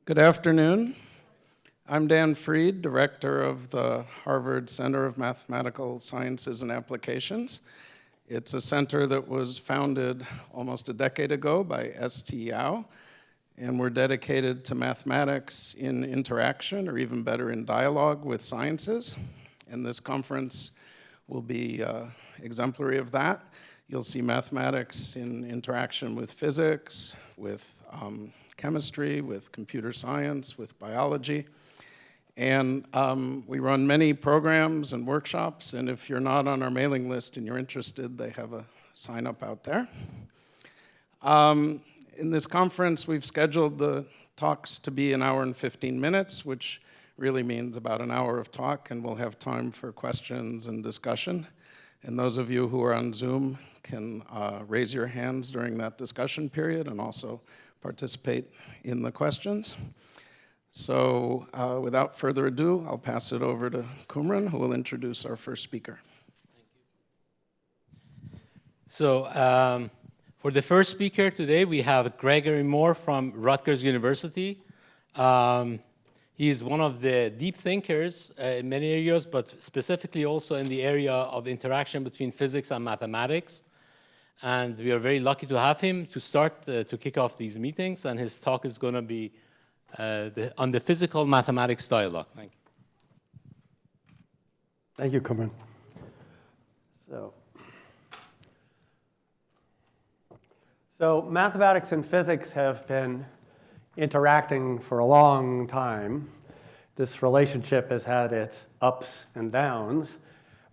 Good afternoon. I'm Dan Freed, director of the Harvard Center of Mathematical Sciences and Applications. It's a center that was founded almost a decade ago by S.T. Yao, and we're dedicated to mathematics in interaction, or even better, in dialogue with sciences. And this conference will be exemplary of that. You'll see mathematics in interaction with physics, with chemistry, with computer science, with biology. And we run many programs and workshops, and if you're not on our mailing list and you're interested, they have a sign up out there. In this conference, we've scheduled the talks to be 1 hour and 15 minutes, which really means about an hour of talk, and we'll have time for questions and discussion. And those of you who are on Zoom can raise your hands during that discussion period and also participate in the questions. So without further ado, I'll pass it over to Kumran, who will introduce our first speaker. Thank you. So for the first speaker today, we have Gregory Moore from Rutgers University. He is one of the deep thinkers in many areas, but specifically also in the area of interaction between physics and mathematics. And we are very lucky to have him to start to kick off these meetings. And his talk is going to be on the physical mathematics dialogue. Thank you. Thank you, Kumran. So mathematics and physics have been interacting for a long time. This relationship has had its ups and downs,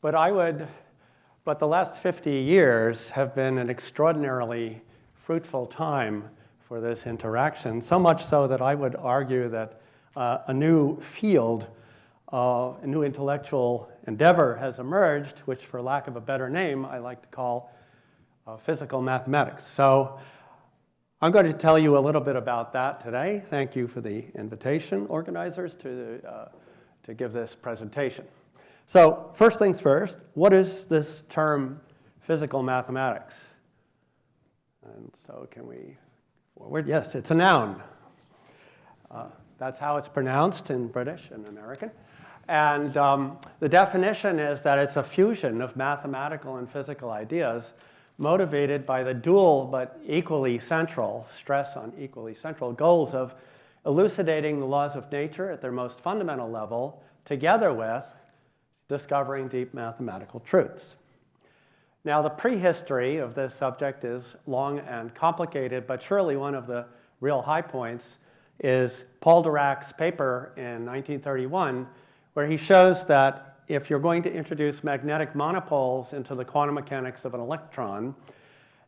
but the last 50 years have been an extraordinarily fruitful time for this interaction, so much so that I would argue that a new field, a new intellectual endeavor has emerged, which for lack of a better name, I like to call physical mathematics. So I'm going to tell you a little bit about that today. Thank you for the invitation, organizers, to give this presentation. So first things first, what is this term physical mathematics? And so can we forward? Yes, it's a noun. That's how it's pronounced in British and American. And the definition is that it's a fusion of mathematical and physical ideas motivated by the dual but equally central, stress on equally central, goals of elucidating the laws of nature at their most fundamental level, together with discovering deep mathematical truths. Now, the prehistory of this subject is long and complicated, but surely one of the real high points is Paul Dirac's paper in 1931, where he shows that if you're going to introduce magnetic monopoles into the quantum mechanics of an electron,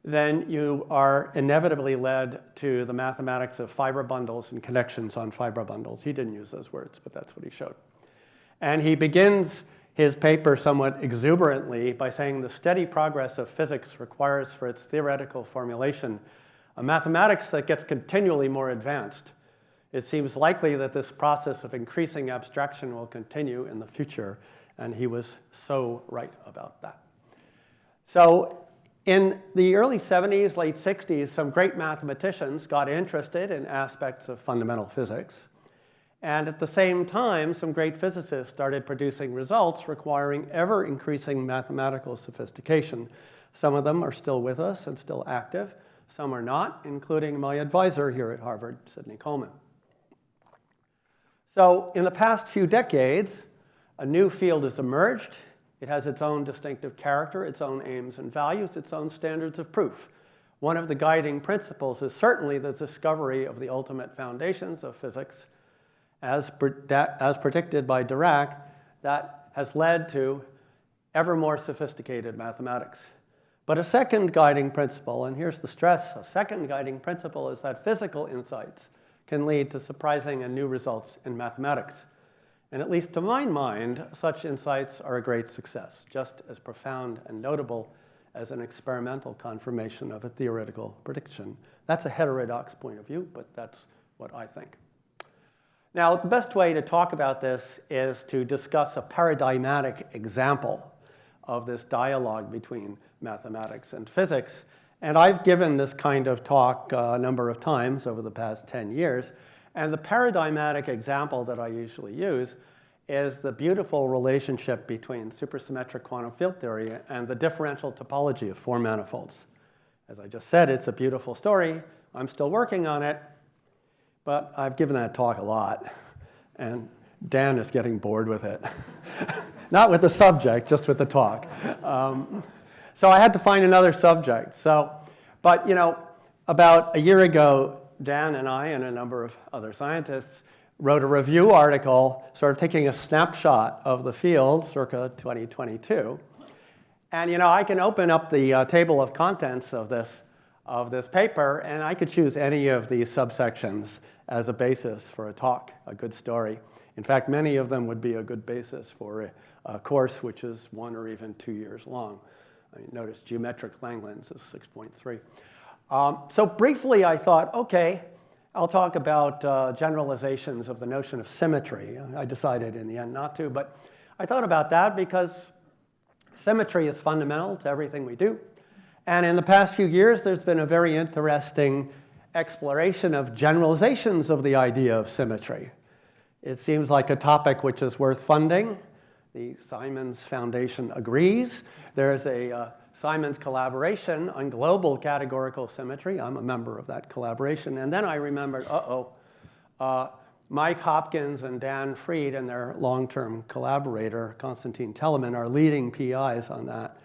then you are inevitably led to the mathematics of fiber bundles and connections on fiber bundles. He didn't use those words, but that's what he showed. And he begins his paper somewhat exuberantly by saying the steady progress of physics requires for its theoretical formulation a mathematics that gets continually more advanced. It seems likely that this process of increasing abstraction will continue in the future, and he was so right about that. So in the early 70s, late 60s, some great mathematicians got interested in aspects of fundamental physics. And at the same time, some great physicists started producing results requiring ever-increasing mathematical sophistication. Some of them are still with us and still active. Some are not, including my advisor here at Harvard, Sidney Coleman. So in the past few decades, a new field has emerged. It has its own distinctive character, its own aims and values, its own standards of proof. One of the guiding principles is certainly the discovery of the ultimate foundations of physics, as predicted by Dirac, that has led to ever more sophisticated mathematics. But a second guiding principle, and here's the stress, a second guiding principle is that physical insights can lead to surprising and new results in mathematics. And at least to my mind, such insights are a great success, just as profound and notable as an experimental confirmation of a theoretical prediction. That's a heterodox point of view, but that's what I think. Now, the best way to talk about this is to discuss a paradigmatic example of this dialogue between mathematics and physics. And I've given this kind of talk a number of times over the past 10 years. And the paradigmatic example that I usually use is the beautiful relationship between supersymmetric quantum field theory and the differential topology of four manifolds. As I just said, it's a beautiful story. I'm still working on it, but I've given that talk a lot, and Dan is getting bored with it. Not with the subject, just with the talk. So I had to find another subject. But about a year ago, Dan and I and a number of other scientists wrote a review article sort of taking a snapshot of the field circa 2022. And I can open up the table of contents of this paper, and I could choose any of these subsections as a basis for a talk, a good story. In fact, many of them would be a good basis for a course which is 1 or even 2 years long. Notice geometric Langlands is 6.3. So briefly, I thought, okay, I'll talk about generalizations of the notion of symmetry. I decided in the end not to, but I thought about that because symmetry is fundamental to everything we do. And in the past few years, there's been a very interesting exploration of generalizations of the idea of symmetry. It seems like a topic which is worth funding. The Simons Foundation agrees. There's a Simons collaboration on global categorical symmetry. I'm a member of that collaboration. And then I remembered, Mike Hopkins and Dan Fried and their long-term collaborator, Konstantin Telemann, are leading PIs on that.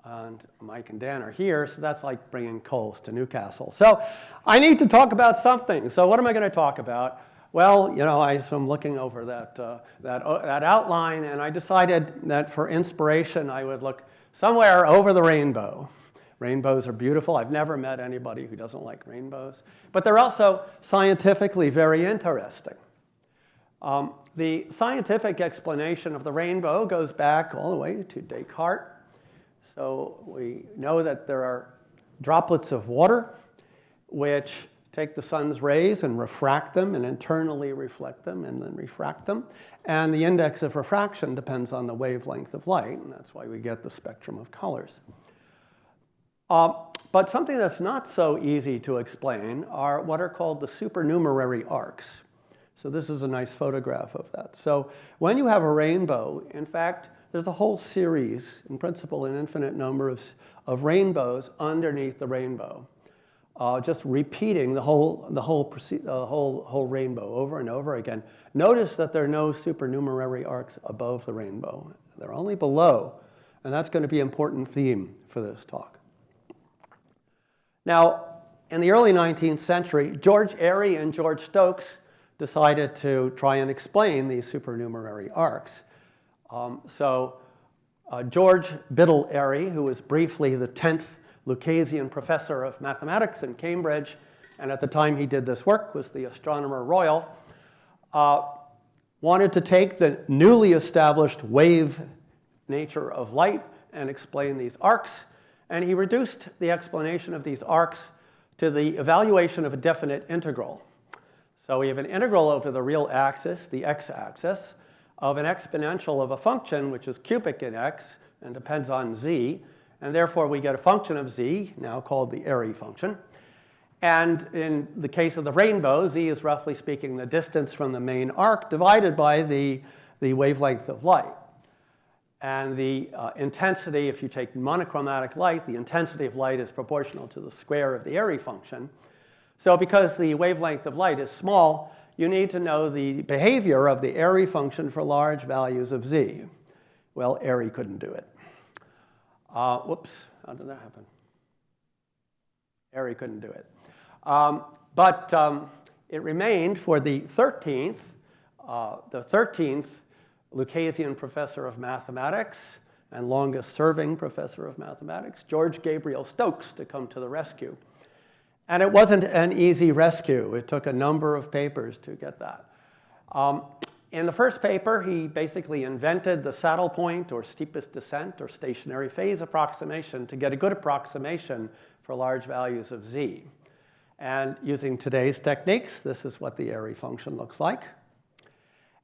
And Mike and Dan are here, so that's like bringing coals to Newcastle. So I need to talk about something. So what am I going to talk about? Well, so I'm looking over that outline, and I decided that for inspiration, I would look somewhere over the rainbow. Rainbows are beautiful. I've never met anybody who doesn't like rainbows. But they're also scientifically very interesting. The scientific explanation of the rainbow goes back all the way to Descartes. So we know that there are droplets of water which take the sun's rays and refract them and internally reflect them and then refract them. And the index of refraction depends on the wavelength of light, and that's why we get the spectrum of colors. But something that's not so easy to explain are what are called the supernumerary arcs. So this is a nice photograph of that. So when you have a rainbow, in fact, there's a whole series, in principle, an infinite number of rainbows underneath the rainbow. Just repeating the whole rainbow over and over again. Notice that there are no supernumerary arcs above the rainbow. They're only below, and that's going to be an important theme for this talk. Now, in the early 19th century, George Airy and George Stokes decided to try and explain these supernumerary arcs. George Biddle Airy, who was briefly the 10th Lucasian professor of mathematics in Cambridge, and at the time he did this work was the Astronomer Royal, wanted to take the newly established wave nature of light and explain these arcs, and he reduced the explanation of these arcs to the evaluation of a definite integral. So we have an integral over the real axis, the x-axis, of an exponential of a function which is cubic in x and depends on z, and therefore we get a function of z, now called the Airy function. And in the case of the rainbow, z is roughly speaking the distance from the main arc divided by the wavelength of light. And the intensity, if you take monochromatic light, the intensity of light is proportional to the square of the Airy function. So because the wavelength of light is small, you need to know the behavior of the Airy function for large values of z. Well, Airy couldn't do it. Whoops, how did that happen? Airy couldn't do it. But it remained for the 13th Lucasian professor of mathematics and longest serving professor of mathematics, George Gabriel Stokes, to come to the rescue. And it wasn't an easy rescue. It took a number of papers to get that. In the first paper, he basically invented the saddle point or steepest descent or stationary phase approximation to get a good approximation for large values of z. And using today's techniques, this is what the Airy function looks like.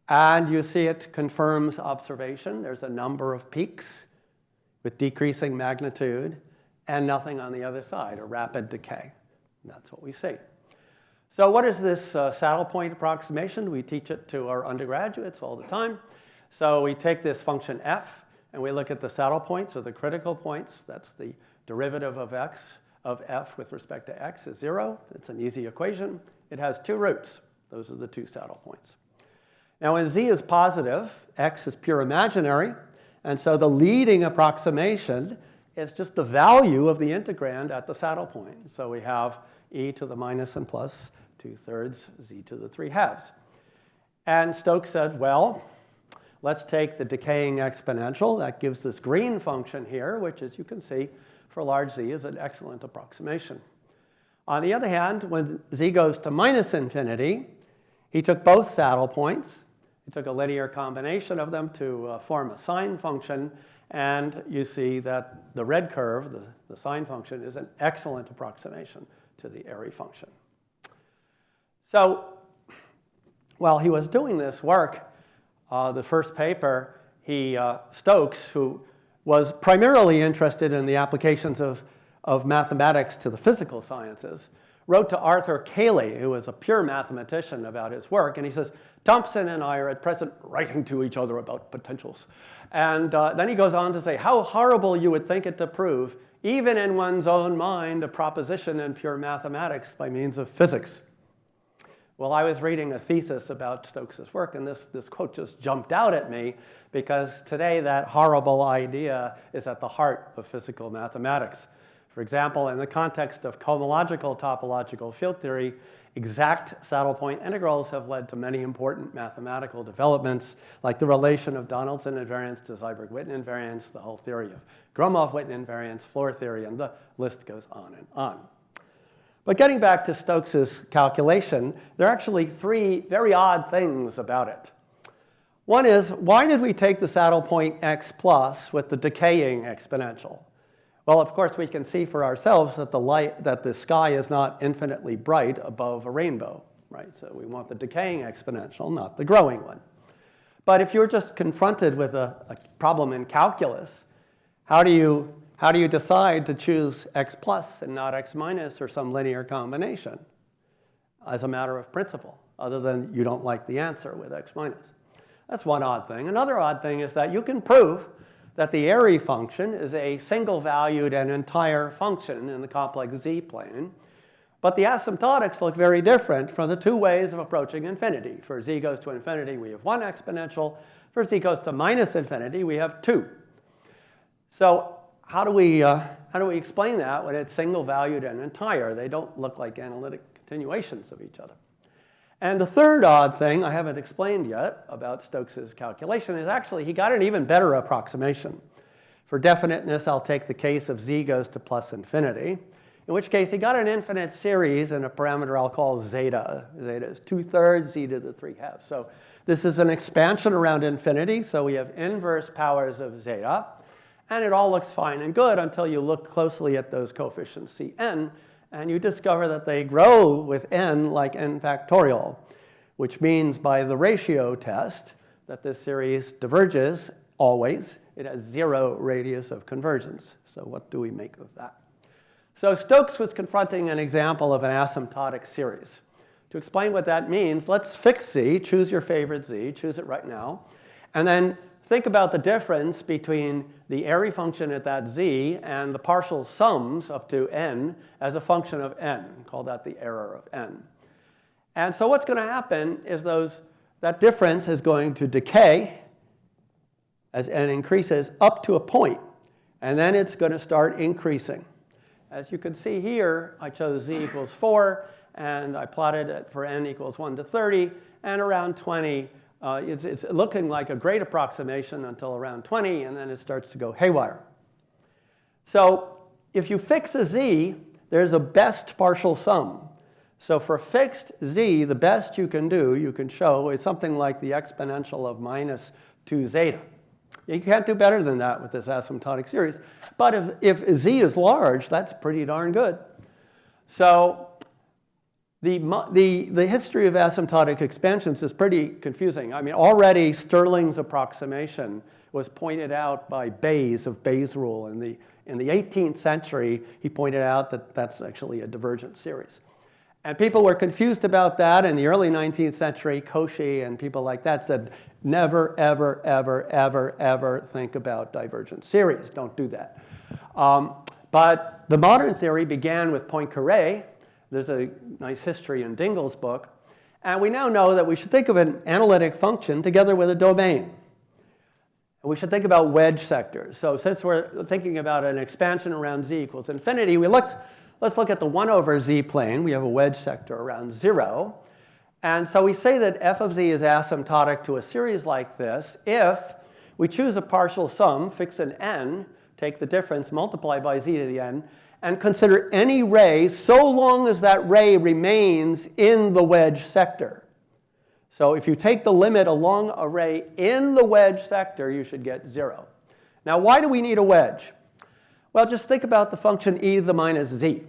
And you see it confirms observation. There's a number of peaks with decreasing magnitude and nothing on the other side, a rapid decay. And that's what we see. So what is this saddle point approximation? We teach it to our undergraduates all the time. So we take this function f, and we look at the saddle points, or the critical points. That's the derivative of f with respect to x is 0. It's an easy equation. It has two roots. Those are the two saddle points. Now, when z is positive, x is pure imaginary, and so the leading approximation is just the value of the integrand at the saddle point. So we have e to the minus and plus 2/3 z to the 3/2. And Stokes said, well, let's take the decaying exponential. That gives this green function here, which, as you can see, for large z is an excellent approximation. On the other hand, when z goes to minus infinity, he took both saddle points. He took a linear combination of them to form a sine function. And you see that the red curve, the sine function, is an excellent approximation to the Airy function. So while he was doing this work, the first paper, Stokes, who was primarily interested in the applications of mathematics to the physical sciences, wrote to Arthur Cayley, who was a pure mathematician, about his work. And he says, Thompson and I are at present writing to each other about potentials. And then he goes on to say, how horrible you would think it to prove, even in one's own mind, a proposition in pure mathematics by means of physics. Well, I was reading a thesis about Stokes' work, and this quote just jumped out at me, because today that horrible idea is at the heart of physical mathematics. For example, in the context of cohomological topological field theory, exact saddle point integrals have led to many important mathematical developments, like the relation of Donaldson invariance to Seiberg-Witten invariance, the whole theory of Gromov-Witten invariance, floor theory, and the list goes on and on. But getting back to Stokes' calculation, there are actually three very odd things about it. One is, why did we take the saddle point x plus with the decaying exponential? Well, of course, we can see for ourselves that the sky is not infinitely bright above a rainbow, right? So we want the decaying exponential, not the growing one. But if you're just confronted with a problem in calculus, how do you decide to choose x plus and not x minus or some linear combination as a matter of principle, other than you don't like the answer with x minus? That's one odd thing. Another odd thing is that you can prove that the Airy function is a single-valued and entire function in the complex z-plane. But the asymptotics look very different from the two ways of approaching infinity. For z goes to infinity, we have one exponential. For z goes to minus infinity, we have two. So how do we explain that when it's single-valued and entire? They don't look like analytic continuations of each other. And the third odd thing I haven't explained yet about Stokes' calculation is actually he got an even better approximation. For definiteness, I'll take the case of z goes to plus infinity, in which case he got an infinite series in a parameter I'll call zeta. Zeta is 2/3 z to the 3/2. So this is an expansion around infinity, so we have inverse powers of zeta. And it all looks fine and good until you look closely at those coefficients Cn, and you discover that they grow with n like n factorial, which means by the ratio test that this series diverges always. It has 0 radius of convergence. So what do we make of that? So Stokes was confronting an example of an asymptotic series. To explain what that means, let's fix z, choose your favorite z, choose it right now, and then think about the difference between the Airy function at that z and the partial sums up to n as a function of n. Call that the error of n. And so what's going to happen is that difference is going to decay as n increases up to a point, and then it's going to start increasing. As you can see here, I chose z equals 4, and I plotted it for n equals 1 to 30, and around 20, it's looking like a great approximation until around 20, and then it starts to go haywire. So if you fix a z, there's a best partial sum. So for fixed z, the best you can do, you can show, is something like the exponential of minus 2 zeta. You can't do better than that with this asymptotic series. But if z is large, that's pretty darn good. So the history of asymptotic expansions is pretty confusing. I mean, already Stirling's approximation was pointed out by Bayes of Bayes' rule. In the 18th century, he pointed out that that's actually a divergent series. And people were confused about that. In the early 19th century, Cauchy and people like that said, never, ever, ever, ever, ever think about divergent series. Don't do that. But the modern theory began with Poincaré. There's a nice history in Dingle's book. And we now know that we should think of an analytic function together with a domain. And we should think about wedge sectors. So since we're thinking about an expansion around z equals infinity, let's look at the 1 over z plane. We have a wedge sector around 0. And so we say that f of z is asymptotic to a series like this if we choose a partial sum, fix an n, take the difference, multiply by z to the n, and consider any ray so long as that ray remains in the wedge sector. So if you take the limit along a ray in the wedge sector, you should get 0. Now, why do we need a wedge? Well, just think about the function e to the minus z.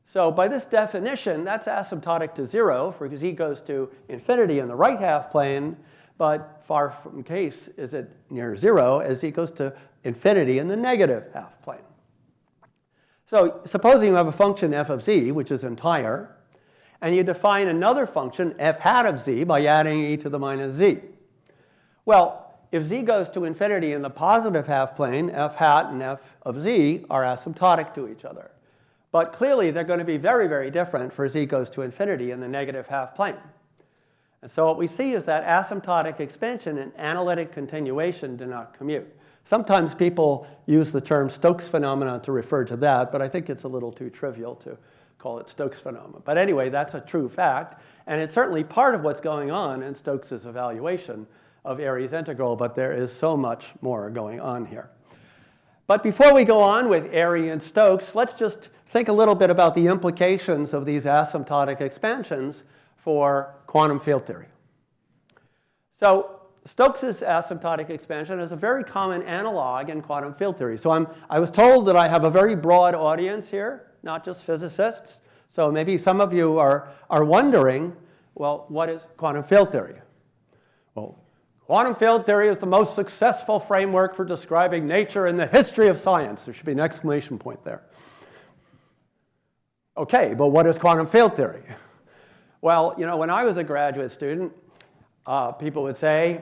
So by this definition, that's asymptotic to 0, for z goes to infinity in the right half plane, but far from case is it near 0 as z goes to infinity in the negative half plane. So supposing you have a function f of z, which is entire, and you define another function f hat of z by adding e to the minus z. Well, if z goes to infinity in the positive half plane, f hat and f of z are asymptotic to each other. But clearly, they're going to be very, very different for z goes to infinity in the negative half plane. And so what we see is that asymptotic expansion and analytic continuation do not commute. Sometimes people use the term Stokes phenomenon to refer to that, but I think it's a little too trivial to call it Stokes phenomenon. But anyway, that's a true fact, and it's certainly part of what's going on in Stokes' evaluation of Airy's integral, but there is so much more going on here. But before we go on with Airy and Stokes, let's just think a little bit about the implications of these asymptotic expansions for quantum field theory. So Stokes' asymptotic expansion is a very common analog in quantum field theory. So I was told that I have a very broad audience here, not just physicists. So maybe some of you are wondering, well, what is quantum field theory? Well, quantum field theory is the most successful framework for describing nature in the history of science. There should be an exclamation point there. Okay, but what is quantum field theory? Well, you know, when I was a graduate student, people would say,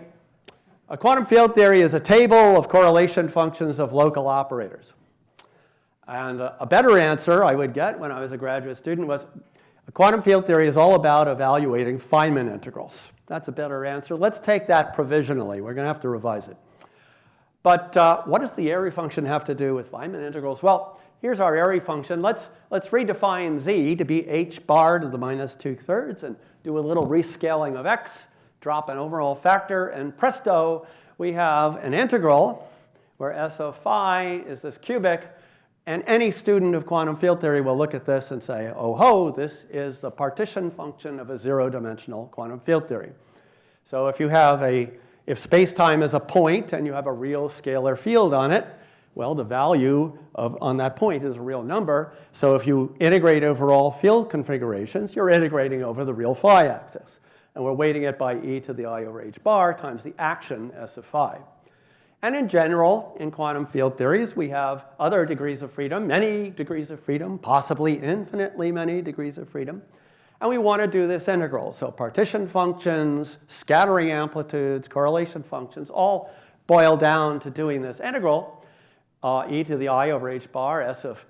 a quantum field theory is a table of correlation functions of local operators. And a better answer I would get when I was a graduate student was, a quantum field theory is all about evaluating Feynman integrals. That's a better answer. Let's take that provisionally. We're going to have to revise it. But what does the Airy function have to do with Feynman integrals? Well, here's our Airy function. Let's redefine z to be h bar to the minus 2/3 and do a little rescaling of x, drop an overall factor, and presto, we have an integral where s of phi is this cubic. And any student of quantum field theory will look at this and say, oh ho, this is the partition function of a zero-dimensional quantum field theory. So if space-time is a point and you have a real scalar field on it, well, the value on that point is a real number. So if you integrate over all field configurations, you're integrating over the real phi axis. And we're weighting it by e to the I over h bar times the action s of phi. And in general, in quantum field theories, we have other degrees of freedom, many degrees of freedom, possibly infinitely many degrees of freedom. And we want to do this integral. So partition functions, scattering amplitudes, correlation functions, all boil down to doing this integral, e to the I over h bar, s of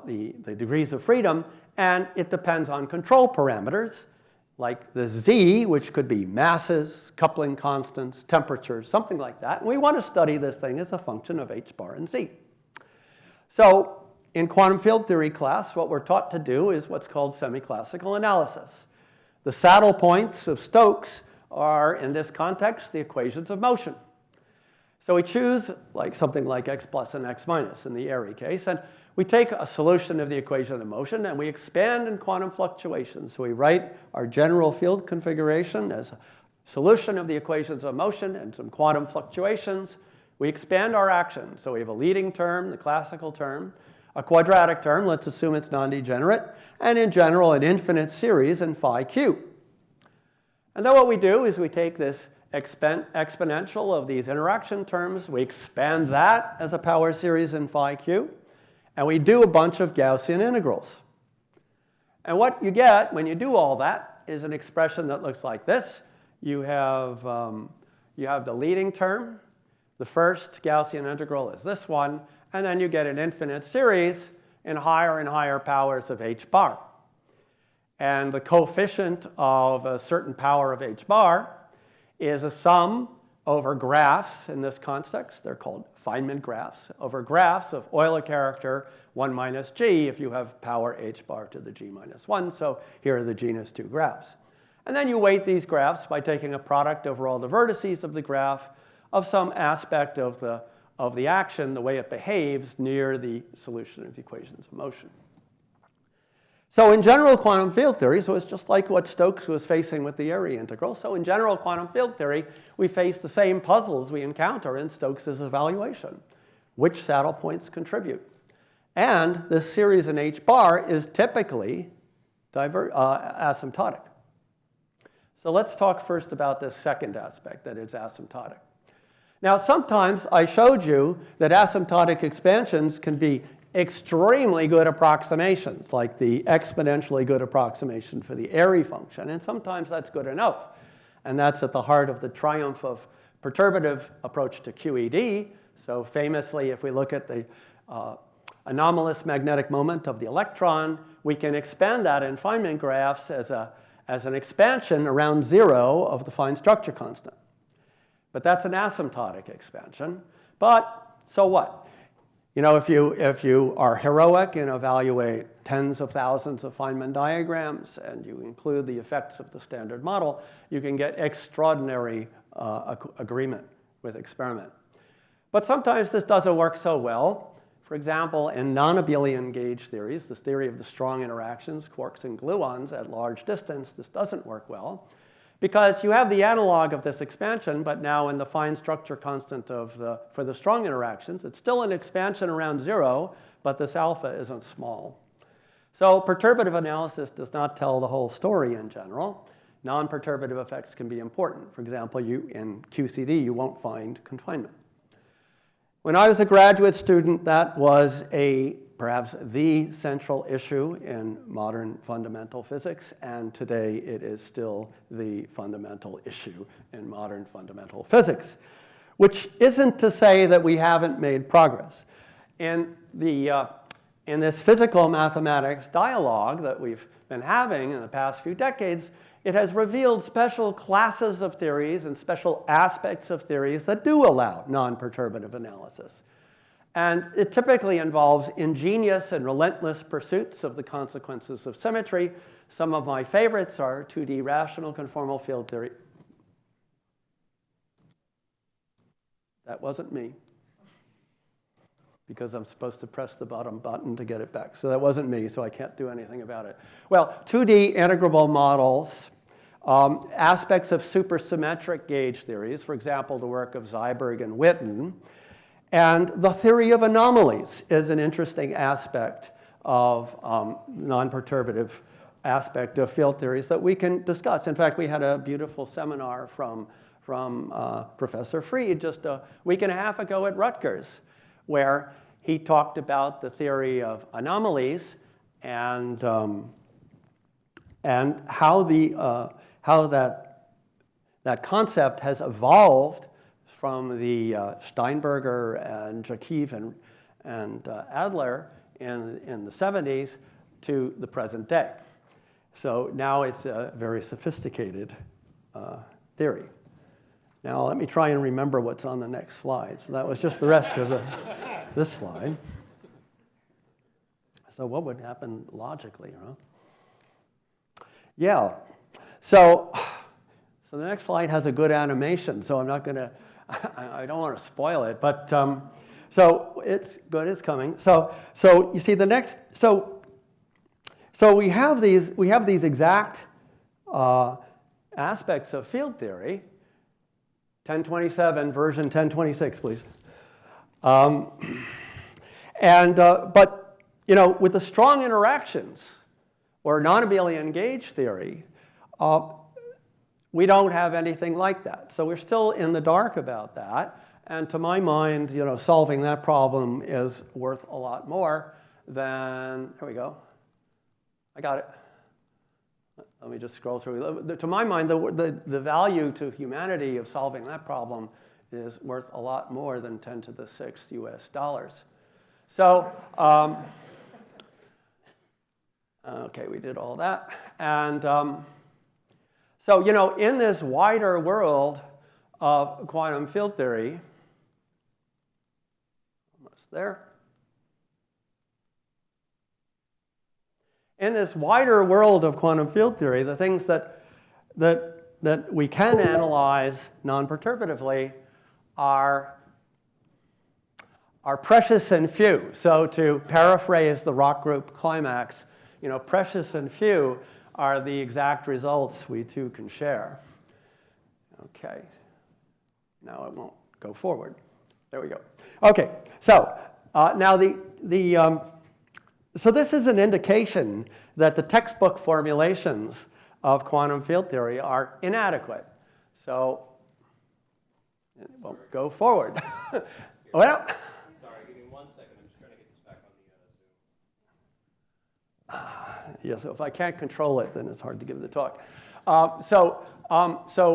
the degrees of freedom. And it depends on control parameters, like the z, which could be masses, coupling constants, temperatures, something like that. And we want to study this thing as a function of h bar and z. So in quantum field theory class, what we're taught to do is what's called semi-classical analysis. The saddle points of Stokes are, in this context, the equations of motion. So we choose something like x plus and x minus in the Airy case, and we take a solution of the equation of motion and we expand in quantum fluctuations. So we write our general field configuration as a solution of the equations of motion and some quantum fluctuations. We expand our action. So we have a leading term, the classical term, a quadratic term, let's assume it's non-degenerate, and in general an infinite series in phi q. And then what we do is we take this exponential of these interaction terms, we expand that as a power series in phi q, and we do a bunch of Gaussian integrals. And what you get when you do all that is an expression that looks like this. You have the leading term. The first Gaussian integral is this one. And then you get an infinite series in higher and higher powers of h bar. And the coefficient of a certain power of h bar is a sum over graphs in this context. They're called Feynman graphs, over graphs of Euler character 1 minus g if you have power h bar to the g minus 1. So here are the genus 2 graphs. And then you weight these graphs by taking a product over all the vertices of the graph of some aspect of the action, the way it behaves near the solution of the equations of motion. So in general quantum field theory, so it's just like what Stokes was facing with the Airy integral. So in general quantum field theory, we face the same puzzles we encounter in Stokes's evaluation. Which saddle points contribute? And this series in h bar is typically asymptotic. So let's talk first about this second aspect, that it's asymptotic. Now, sometimes I showed you that asymptotic expansions can be extremely good approximations, like the exponentially good approximation for the Airy function, and sometimes that's good enough. And that's at the heart of the triumph of perturbative approach to QED. So famously, if we look at the anomalous magnetic moment of the electron, we can expand that in Feynman graphs as an expansion around 0 of the fine structure constant. But that's an asymptotic expansion. But so what? You know, if you are heroic and evaluate tens of thousands of Feynman diagrams and you include the effects of the standard model, you can get extraordinary agreement with experiment. But sometimes this doesn't work so well. For example, in non-abelian gauge theories, this theory of the strong interactions, quarks and gluons at large distance, this doesn't work well. Because you have the analog of this expansion, but now in the fine structure constant for the strong interactions, it's still an expansion around 0, but this alpha isn't small. So perturbative analysis does not tell the whole story in general. Non-perturbative effects can be important. For example, in QCD, you won't find confinement. When I was a graduate student, that was perhaps the central issue in modern fundamental physics, and today it is still the fundamental issue in modern fundamental physics, which isn't to say that we haven't made progress. In this physical mathematics dialogue that we've been having in the past few decades, it has revealed special classes of theories and special aspects of theories that do allow non-perturbative analysis. And it typically involves ingenious and relentless pursuits of the consequences of symmetry. Some of my favorites are 2D rational conformal field theory. That wasn't me, because I'm supposed to press the bottom button to get it back. So that wasn't me, so I can't do anything about it. Well, 2D integrable models, aspects of supersymmetric gauge theories, for example, the work of Zyberg and Witten. And the theory of anomalies is an interesting aspect of non-perturbative aspect of field theories that we can discuss. In fact, we had a beautiful seminar from Professor Fried just a week and a half ago at Rutgers, where he talked about the theory of anomalies and how that concept has evolved from the Steinberger and Jakiv and Adler in the 70s to the present day. So now it's a very sophisticated theory. Now let me try and remember what's on the next slide. So that was just the rest of this slide. So what would happen logically, huh? Yeah. So the next slide has a good animation, so I'm not going to, I don't want to spoil it, but so it's good, it's coming. So you see the next, so we have these exact aspects of field theory. 1027, version 1026, please. But you know, with the strong interactions or non-abelian gauge theory, we don't have anything like that. So we're still in the dark about that. And to my mind, you know, solving that problem is worth a lot more than, there we go. I got it. Let me just scroll through. To my mind, the value to humanity of solving that problem is worth a lot more than 10 to the 6th US dollars. So, okay, we did all that. And so, you know, in this wider world of quantum field theory, almost there. In this wider world of quantum field theory, the things that we can analyze non-perturbatively are precious and few. So to paraphrase the rock group climax, you know, precious and few are the exact results we two can share. Okay. Now it won't go forward. There we go. Okay. So now so this is an indication that the textbook formulations of quantum field theory are inadequate. So it won't go forward. Well. Sorry, give me 1 second. I'm just trying to get this back on the Zoom. Yeah, so if I can't control it, then it's hard to give the talk. So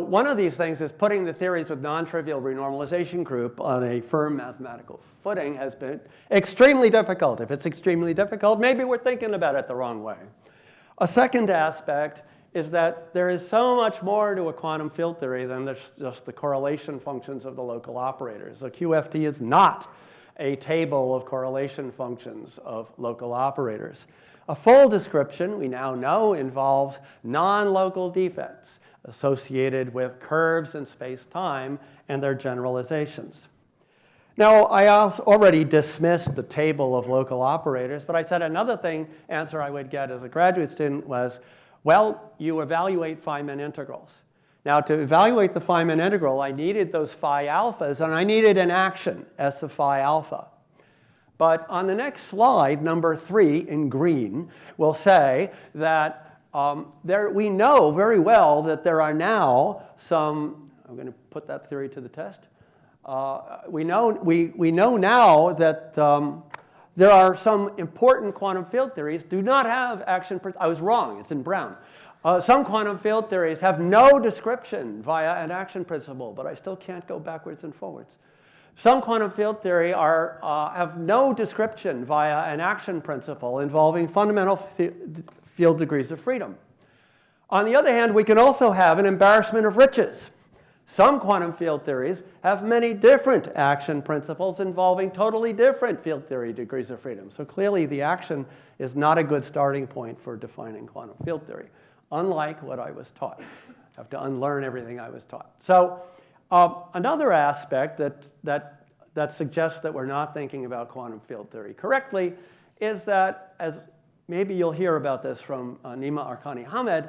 one of these things is putting the theories with non-trivial renormalization group on a firm mathematical footing has been extremely difficult. If it's extremely difficult, maybe we're thinking about it the wrong way. A second aspect is that there is so much more to a quantum field theory than just the correlation functions of the local operators. A QFT is not a table of correlation functions of local operators. A full description, we now know, involves non-local defects associated with curves in space-time and their generalizations. Now, I already dismissed the table of local operators, but I said another answer I would get as a graduate student was, well, you evaluate Feynman integrals. Now, to evaluate the Feynman integral, I needed those phi alphas, and I needed an action, S of phi alpha. But on the next slide, number 3 in green, will say that we know very well that there are now some, I'm going to put that theory to the test. We know now that there are some important quantum field theories do not have action. I was wrong. It's in brown. Some quantum field theories have no description via an action principle, but I still can't go backwards and forwards. Some quantum field theory have no description via an action principle involving fundamental field degrees of freedom. On the other hand, we can also have an embarrassment of riches. Some quantum field theories have many different action principles involving totally different field theory degrees of freedom. So clearly, the action is not a good starting point for defining quantum field theory, unlike what I was taught. I have to unlearn everything I was taught. So another aspect that suggests that we're not thinking about quantum field theory correctly is that, as maybe you'll hear about this from Nima Arkani Hamed,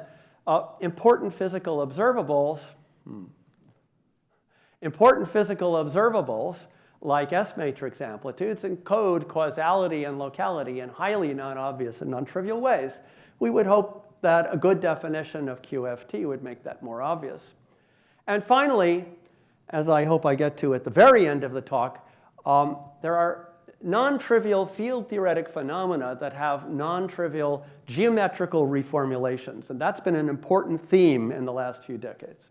important physical observables like S-matrix amplitudes encode causality and locality in highly non-obvious and non-trivial ways. We would hope that a good definition of QFT would make that more obvious. And finally, as I hope I get to at the very end of the talk, there are non-trivial field theoretic phenomena that have non-trivial geometrical reformulations. And that's been an important theme in the last few decades.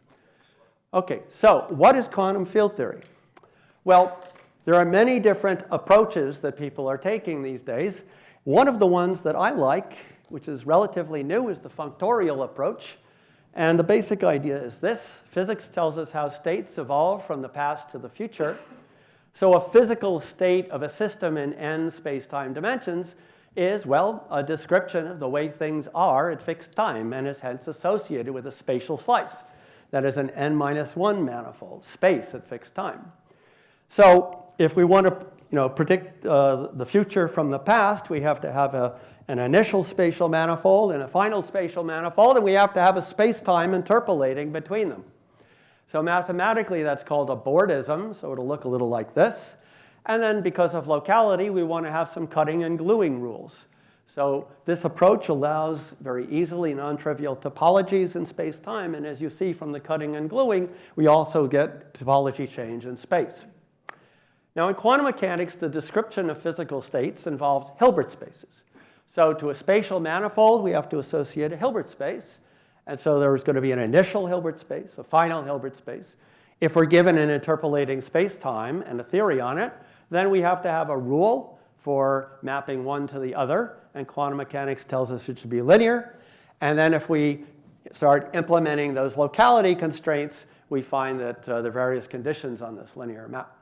Okay, so what is quantum field theory? Well, there are many different approaches that people are taking these days. One of the ones that I like, which is relatively new, is the functorial approach. And the basic idea is this. Physics tells us how states evolve from the past to the future. So a physical state of a system in n space-time dimensions is, well, a description of the way things are at fixed time and is hence associated with a spatial slice. That is an n-1 manifold, space at fixed time. So if we want to predict the future from the past, we have to have an initial spatial manifold and a final spatial manifold, and we have to have a space-time interpolating between them. So mathematically, that's called a Bordism, so it'll look a little like this. And then because of locality, we want to have some cutting and gluing rules. So this approach allows very easily non-trivial topologies in space-time, and as you see from the cutting and gluing, we also get topology change in space. Now in quantum mechanics, the description of physical states involves Hilbert spaces. So to a spatial manifold, we have to associate a Hilbert space. And so there's going to be an initial Hilbert space, a final Hilbert space. If we're given an interpolating space-time and a theory on it, then we have to have a rule for mapping one to the other. And quantum mechanics tells us it should be linear. And then if we start implementing those locality constraints, we find that there are various conditions on this linear map.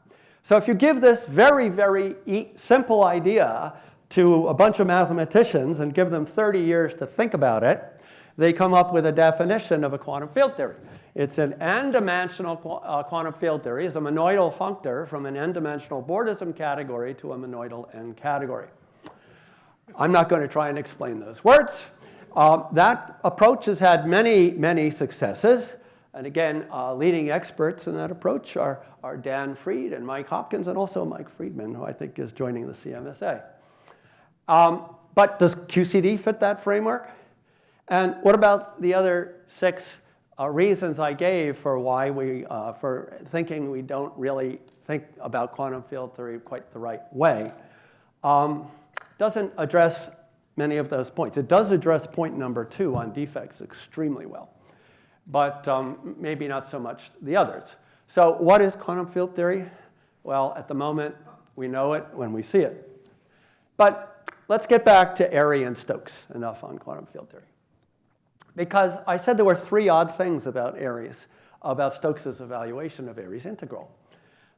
So if you give this very, very simple idea to a bunch of mathematicians and give them 30 years to think about it, they come up with a definition of a quantum field theory. It's an n-dimensional quantum field theory. It's a monoidal functor from an n-dimensional Bordism category to a monoidal n category. I'm not going to try and explain those words. That approach has had many, many successes. And again, leading experts in that approach are Dan Freed and Mike Hopkins, and also Mike Friedman, who I think is joining the CMSA. But does QCD fit that framework? And what about the other 6 reasons I gave for why for thinking we don't really think about quantum field theory quite the right way? Doesn't address many of those points. It does address point number 2 on defects extremely well, but maybe not so much the others. So what is quantum field theory? Well, at the moment, we know it when we see it. But let's get back to Airy and Stokes, enough on quantum field theory. Because I said there were 3 odd things about Stokes' evaluation of Airy's integral.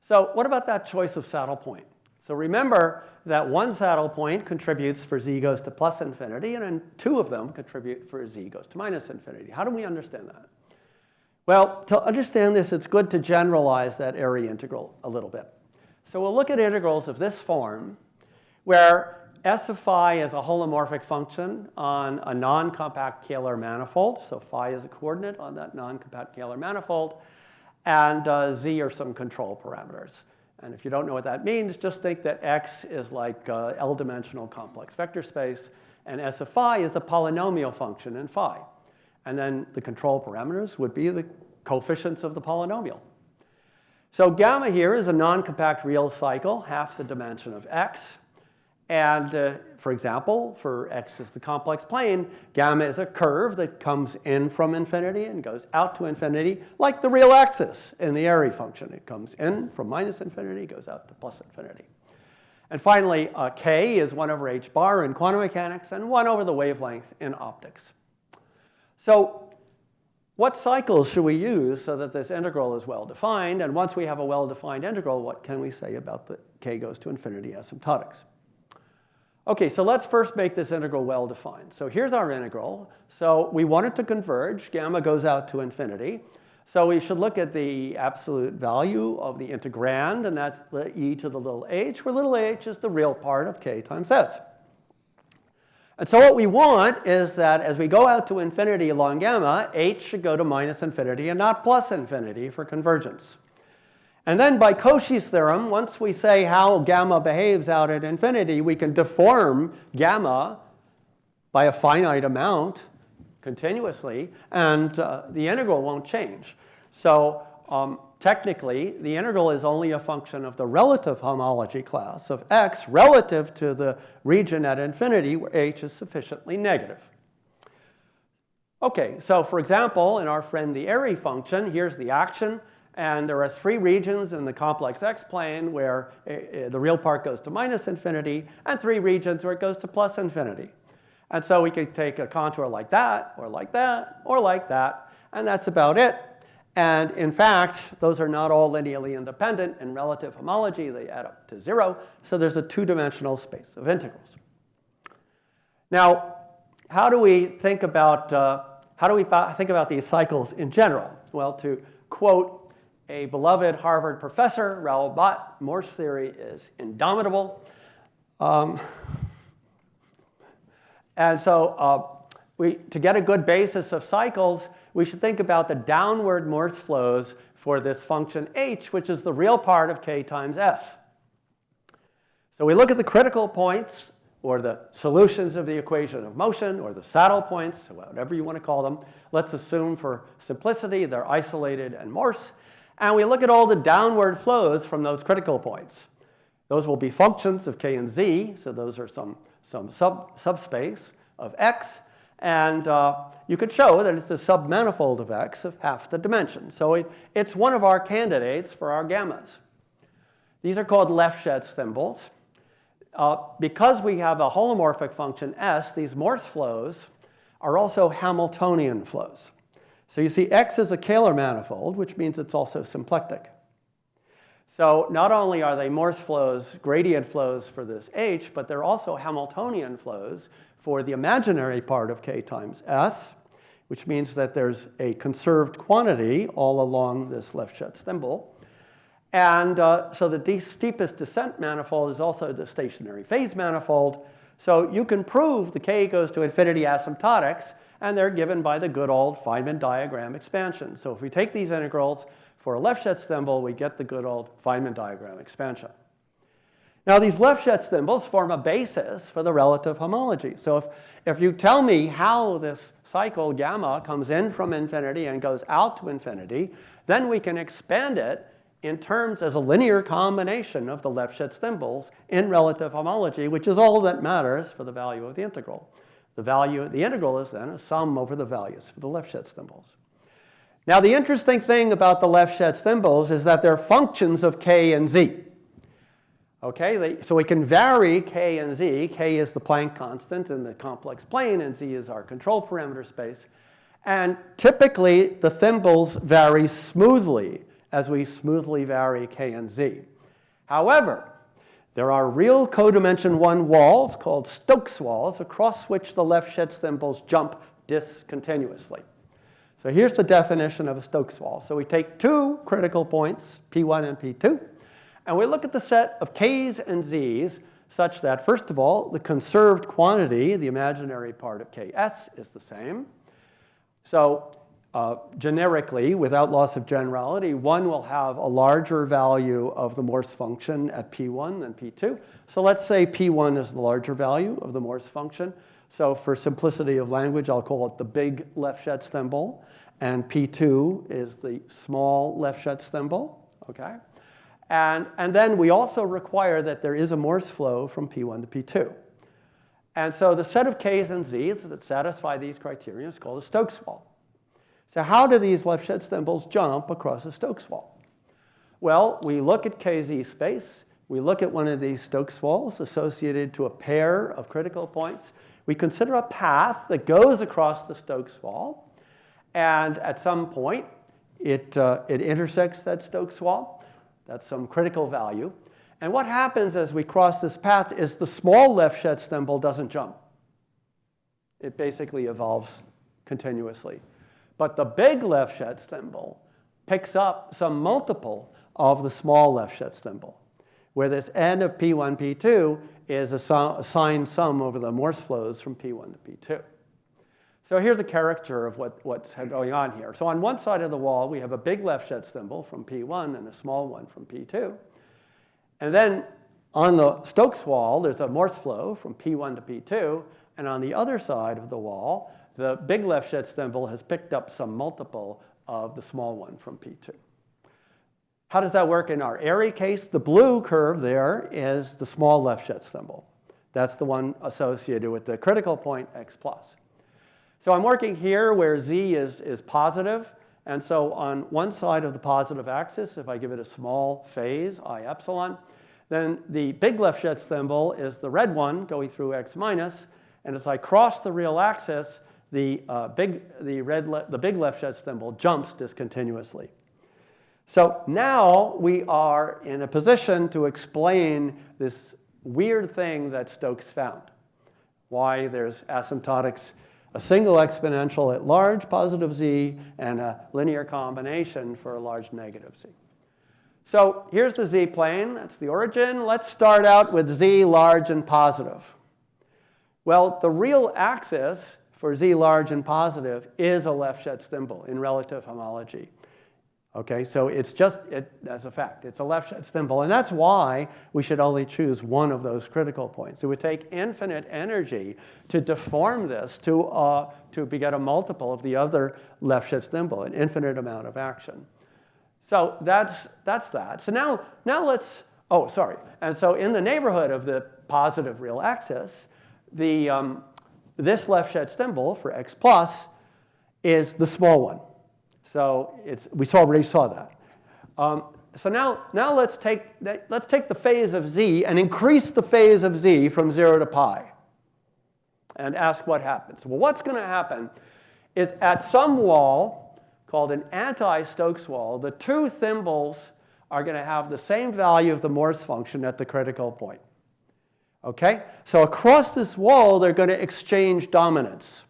So what about that choice of saddle point? So remember that one saddle point contributes for z goes to plus infinity, and then 2 of them contribute for z goes to minus infinity. How do we understand that? Well, to understand this, it's good to generalize that Airy integral a little bit. So we'll look at integrals of this form, where S of phi is a holomorphic function on a non-compact Kähler manifold. So phi is a coordinate on that non-compact Kähler manifold. And z are some control parameters. And if you don't know what that means, just think that x is like L-dimensional complex vector space. And S of phi is a polynomial function in phi. And then the control parameters would be the coefficients of the polynomial. So gamma here is a non-compact real cycle, half the dimension of x. And for example, for x is the complex plane, gamma is a curve that comes in from infinity and goes out to infinity, like the real axis in the Airy function. It comes in from minus infinity, goes out to plus infinity. And finally, k is 1 over h bar in quantum mechanics and 1 over the wavelength in optics. So what cycles should we use so that this integral is well-defined? And once we have a well-defined integral, what can we say about the k goes to infinity asymptotics? Okay, so let's first make this integral well-defined. So here's our integral. So we want it to converge. Gamma goes out to infinity. So we should look at the absolute value of the integrand, and that's the e to the little h, where little h is the real part of k times s. And so what we want is that as we go out to infinity along gamma, h should go to minus infinity and not plus infinity for convergence. And then by Cauchy's theorem, once we say how gamma behaves out at infinity, we can deform gamma by a finite amount continuously, and the integral won't change. So technically, the integral is only a function of the relative homology class of x relative to the region at infinity where h is sufficiently negative. Okay, so for example, in our friend the Airy function, here's the action. And there are 3 regions in the complex x-plane where the real part goes to minus infinity, and 3 regions where it goes to plus infinity. And so we could take a contour like that, or like that, or like that, and that's about it. And in fact, those are not all linearly independent. In relative homology, they add up to 0. So there's a 2-dimensional space of integrals. Now, how do we think about these cycles in general? Well, to quote a beloved Harvard professor, Raoul Bott, Morse theory is indomitable. And so to get a good basis of cycles, we should think about the downward Morse flows for this function h, which is the real part of k times s. So we look at the critical points, or the solutions of the equation of motion, or the saddle points, whatever you want to call them. Let's assume for simplicity they're isolated and Morse. And we look at all the downward flows from those critical points. Those will be functions of k and z, so those are some subspace of x. And you could show that it's a submanifold of X of half the dimension. So it's one of our candidates for our gammas. These are called Lefschetz thimbles. Because we have a holomorphic function S, these Morse flows are also Hamiltonian flows. So you see X is a Kähler manifold, which means it's also symplectic. So not only are they Morse flows, gradient flows for this H, but they're also Hamiltonian flows for the imaginary part of K times S, which means that there's a conserved quantity all along this Lefschetz thimble. And so the steepest descent manifold is also the stationary phase manifold. So you can prove the K goes to infinity asymptotics, and they're given by the good old Feynman diagram expansion. So if we take these integrals for a Lefschetz thimble, we get the good old Feynman diagram expansion. Now, these Lefschetz thimbles form a basis for the relative homology. So if you tell me how this cycle gamma comes in from infinity and goes out to infinity, then we can expand it in terms as a linear combination of the Lefschetz thimbles in relative homology, which is all that matters for the value of the integral. The value of the integral is then a sum over the values for the Lefschetz thimbles. Now, the interesting thing about the Lefschetz thimbles is that they're functions of K and Z. Okay, so we can vary K and Z. K is the Planck constant in the complex plane, and Z is our control parameter space. And typically, the thimbles vary smoothly as we smoothly vary K and Z. However, there are real codimension 1 walls called Stokes walls across which the Lefschetz thimbles jump discontinuously. So here's the definition of a Stokes wall. So we take two critical points, P1 and P2, and we look at the set of K's and Z's such that, first of all, the conserved quantity, the imaginary part of Ks, is the same. So generically, without loss of generality, one will have a larger value of the Morse function at P1 than P2. So let's say P1 is the larger value of the Morse function. So for simplicity of language, I'll call it the big Lefschetz thimble, and P2 is the small Lefschetz thimble, okay? And then we also require that there is a Morse flow from P1 to P2. And so the set of K's and Z's that satisfy these criteria is called a Stokes wall. So how do these Lefschetz thimbles jump across a Stokes wall? Well, we look at KZ space. We look at one of these Stokes walls associated to a pair of critical points. We consider a path that goes across the Stokes wall. And at some point, it intersects that Stokes wall. That's some critical value. And what happens as we cross this path is the small Lefschetz thimble doesn't jump. It basically evolves continuously. But the big Lefschetz thimble picks up some multiple of the small Lefschetz thimble, where this n of P1, P2 is a signed sum over the Morse flows from P1 to P2. So here's a caricature of what's going on here. So on one side of the wall, we have a big Lefschetz thimble from P1 and a small one from P2. And then on the Stokes wall, there's a Morse flow from P1 to P2. And on the other side of the wall, the big Lefschetz thimble has picked up some multiple of the small one from P2. How does that work in our Airy case? The blue curve there is the small Lefschetz thimble. That's the one associated with the critical point x plus. So I'm working here where z is positive. And so on one side of the positive axis, if I give it a small phase, I epsilon, then the big Lefschetz thimble is the red one going through x minus. And as I cross the real axis, the big Lefschetz thimble jumps discontinuously. So now we are in a position to explain this weird thing that Stokes found, why there's asymptotics, a single exponential at large positive z, and a linear combination for a large negative z. So here's the z-plane. That's the origin. Let's start out with z large and positive. Well, the real axis for z large and positive is a Lefschetz thimble in relative homology. Okay, so it's just, as a fact, it's a Lefschetz thimble. And that's why we should only choose one of those critical points. It would take infinite energy to deform this to get a multiple of the other Lefschetz thimble, an infinite amount of action. So that's that. So now let's, oh, sorry. And so in the neighborhood of the positive real axis, the this Lefschetz thimble for x plus is the small one. So we already saw that. So now let's take the phase of z and increase the phase of z from 0 to pi and ask what happens. Well, what's going to happen is at some wall called an anti-Stokes wall, the two thimbles are going to have the same value of the Morse function at the critical point. Okay? So across this wall, they're going to exchange dominance.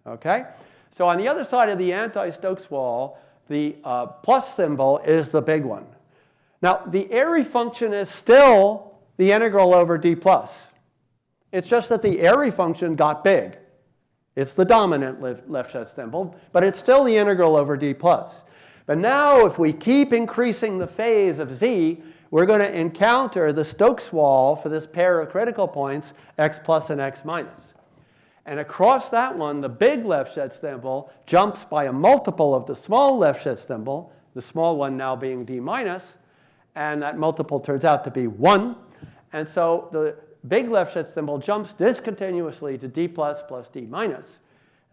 Okay? So on the other side of the anti-Stokes wall, the plus thimble is the big one. Now, the Airy function is still the integral over d plus. It's just that the Airy function got big. It's the dominant Lefschetz thimble, but it's still the integral over d plus. But now, if we keep increasing the phase of z, we're going to encounter the Stokes wall for this pair of critical points, x plus and x minus. And across that one, the big Lefschetz thimble jumps by a multiple of the small Lefschetz thimble, the small one now being d minus, and that multiple turns out to be 1. And so the big Lefschetz thimble jumps discontinuously to d plus d minus.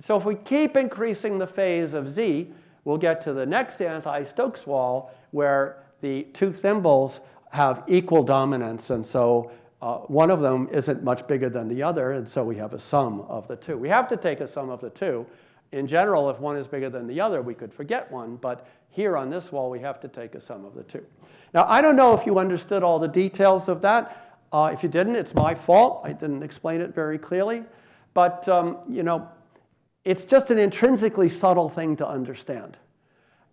So if we keep increasing the phase of z, we'll get to the next anti-Stokes wall where the two thimbles have equal dominance, and so one of them isn't much bigger than the other, and so we have a sum of the two. We have to take a sum of the two. In general, if one is bigger than the other, we could forget one, but here on this wall, we have to take a sum of the two. Now, I don't know if you understood all the details of that. If you didn't, it's my fault. I didn't explain it very clearly. But, you know, it's just an intrinsically subtle thing to understand.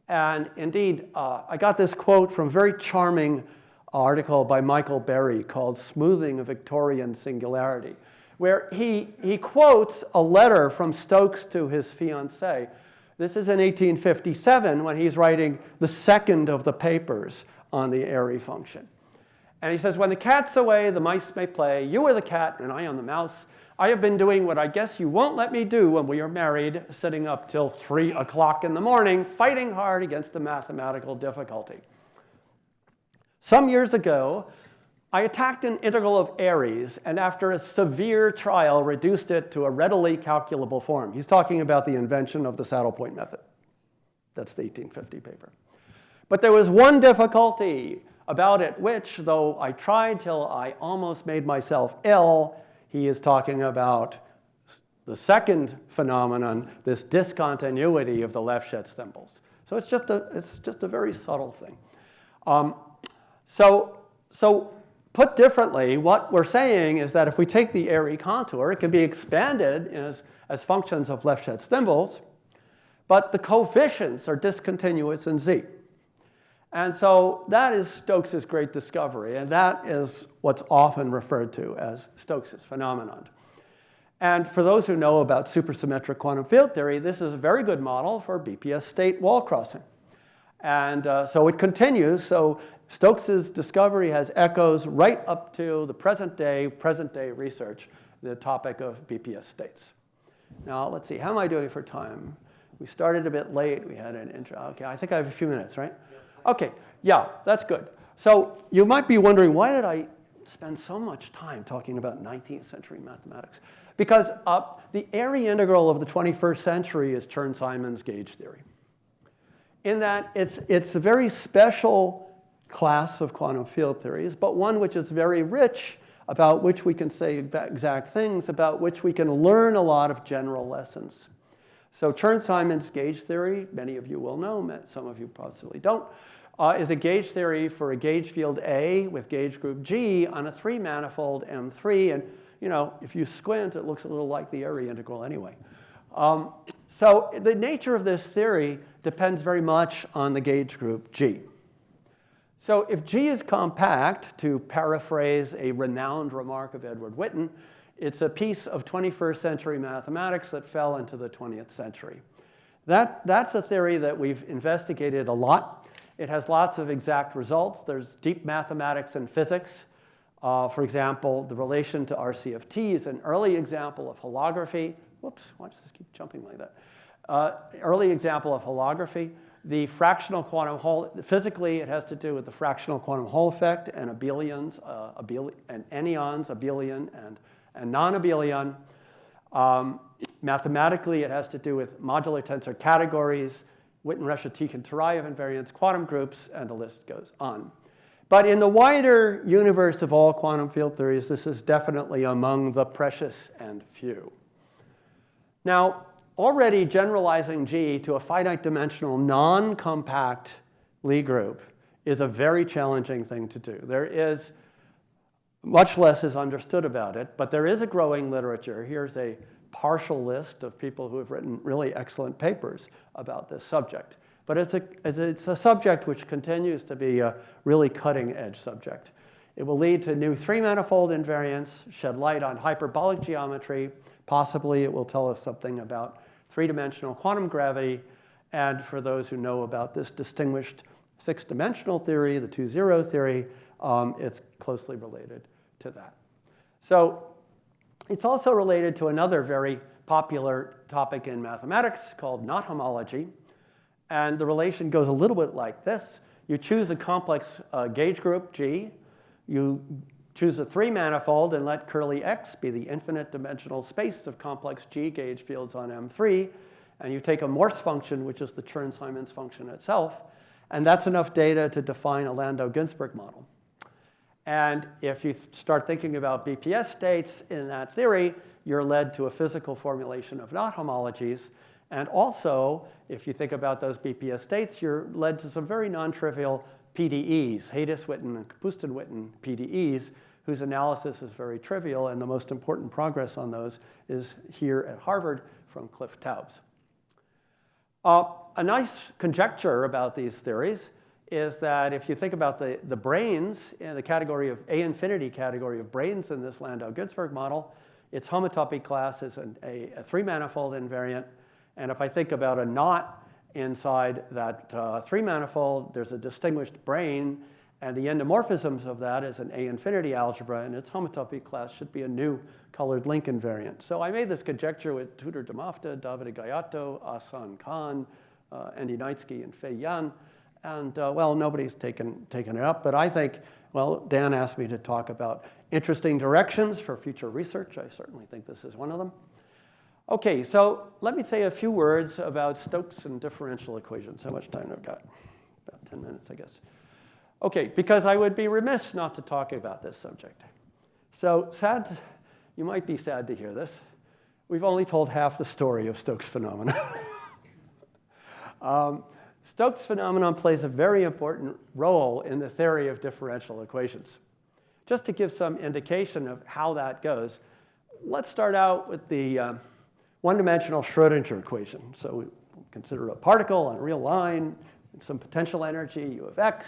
And indeed, I got this quote from a very charming article by Michael Berry called Smoothing a Victorian Singularity, where he quotes a letter from Stokes to his fiancée. This is in 1857 when he's writing the second of the papers on the Airy function. And he says, when the cat's away, the mice may play. You are the cat and I am the mouse. I have been doing what I guess you won't let me do when we are married, sitting up till 3 o'clock in the morning, fighting hard against a mathematical difficulty. Some years ago, I attacked an integral of Airy's, and after a severe trial, reduced it to a readily calculable form. He's talking about the invention of the saddle point method. That's the 1850 paper. But there was one difficulty about it, which, though I tried till I almost made myself ill, he is talking about the second phenomenon, this discontinuity of the Lefschetz thimbles. So it's just a very subtle thing. So put differently, what we're saying is that if we take the Airy contour, it can be expanded as functions of Lefschetz thimbles, but the coefficients are discontinuous in z. And so that is Stokes' great discovery, and that is what's often referred to as Stokes' phenomenon. And for those who know about supersymmetric quantum field theory, this is a very good model for BPS state wall crossing. And so it continues. So Stokes' discovery has echoes right up to the present day research, the topic of BPS states. Now, let's see. How am I doing for time? We started a bit late. We had an intro. OK, I think I have a few minutes, right? OK, yeah, that's good. So you might be wondering, why did I spend so much time talking about 19th century mathematics? Because the Airy integral of the 21st century is Chern-Simons gauge theory. In that it's a very special class of quantum field theories, but one which is very rich, about which we can say exact things, about which we can learn a lot of general lessons. So Chern-Simons gauge theory, many of you will know, some of you possibly don't, is a gauge theory for a gauge field A with gauge group G on a 3-manifold M3. And you know, if you squint, it looks a little like the Airy integral anyway. So the nature of this theory depends very much on the gauge group G. So if G is compact, to paraphrase a renowned remark of Edward Witten, it's a piece of 21st century mathematics that fell into the 20th century. That's a theory that we've investigated a lot. It has lots of exact results. There's deep mathematics and physics. For example, the relation to RCFT is an early example of holography. Whoops, why does this keep jumping like that? Early example of holography. The fractional quantum Hall, physically, it has to do with the fractional quantum Hall effect and abelians, and anyons, abelian, and non-abelian. Mathematically, it has to do with modular tensor categories, Witten-Reshetikhin and Turayev invariants, quantum groups, and the list goes on. But in the wider universe of all quantum field theories, this is definitely among the precious and few. Now, already generalizing G to a finite dimensional non-compact Lie group is a very challenging thing to do. There is much less is understood about it, but there is a growing literature. Here's a partial list of people who have written really excellent papers about this subject. But it's a subject which continues to be a really cutting-edge subject. It will lead to new three-manifold invariants, shed light on hyperbolic geometry. Possibly it will tell us something about three-dimensional quantum gravity. And for those who know about this distinguished six-dimensional theory, the 2-0 theory, it's closely related to that. So it's also related to another very popular topic in mathematics called knot homology. And the relation goes a little bit like this. You choose a complex gauge group, G. You choose a three-manifold and let curly X be the infinite dimensional space of complex G gauge fields on M3. And you take a Morse function, which is the Chern-Simons function itself. And that's enough data to define a Landau-Ginzburg model. And if you start thinking about BPS states in that theory, you're led to a physical formulation of knot homologies. And also, if you think about those BPS states, you're led to some very non-trivial PDEs, Hades-Witten and Kapustin-Witten PDEs, whose analysis is very trivial, and the most important progress on those is here at Harvard from Cliff Taubes. A nice conjecture about these theories is that if you think about the branes in the category of A infinity category of branes in this Landau-Ginzburg model, its homotopy class is a three-manifold invariant. And if I think about a knot inside that three-manifold, there's a distinguished brane, and the endomorphisms of that is an A infinity algebra, and its homotopy class should be a new colored link invariant. So I made this conjecture with Tudor Damafta, Davide Gaiato, Ahsan Khan, Andy Knightsky, and Fei Yan. And well, nobody's taken it up, but I think, well, Dan asked me to talk about interesting directions for future research. I certainly think this is one of them. Okay, so let me say a few words about Stokes and differential equations. How much time have I got? About 10 minutes, I guess. Okay, because I would be remiss not to talk about this subject. So you might be sad to hear this. We've only told half the story of Stokes' phenomenon. Stokes' phenomenon plays a very important role in the theory of differential equations. Just to give some indication of how that goes, let's start out with the one-dimensional Schrödinger equation. So we consider a particle on a real line, some potential energy, U of x,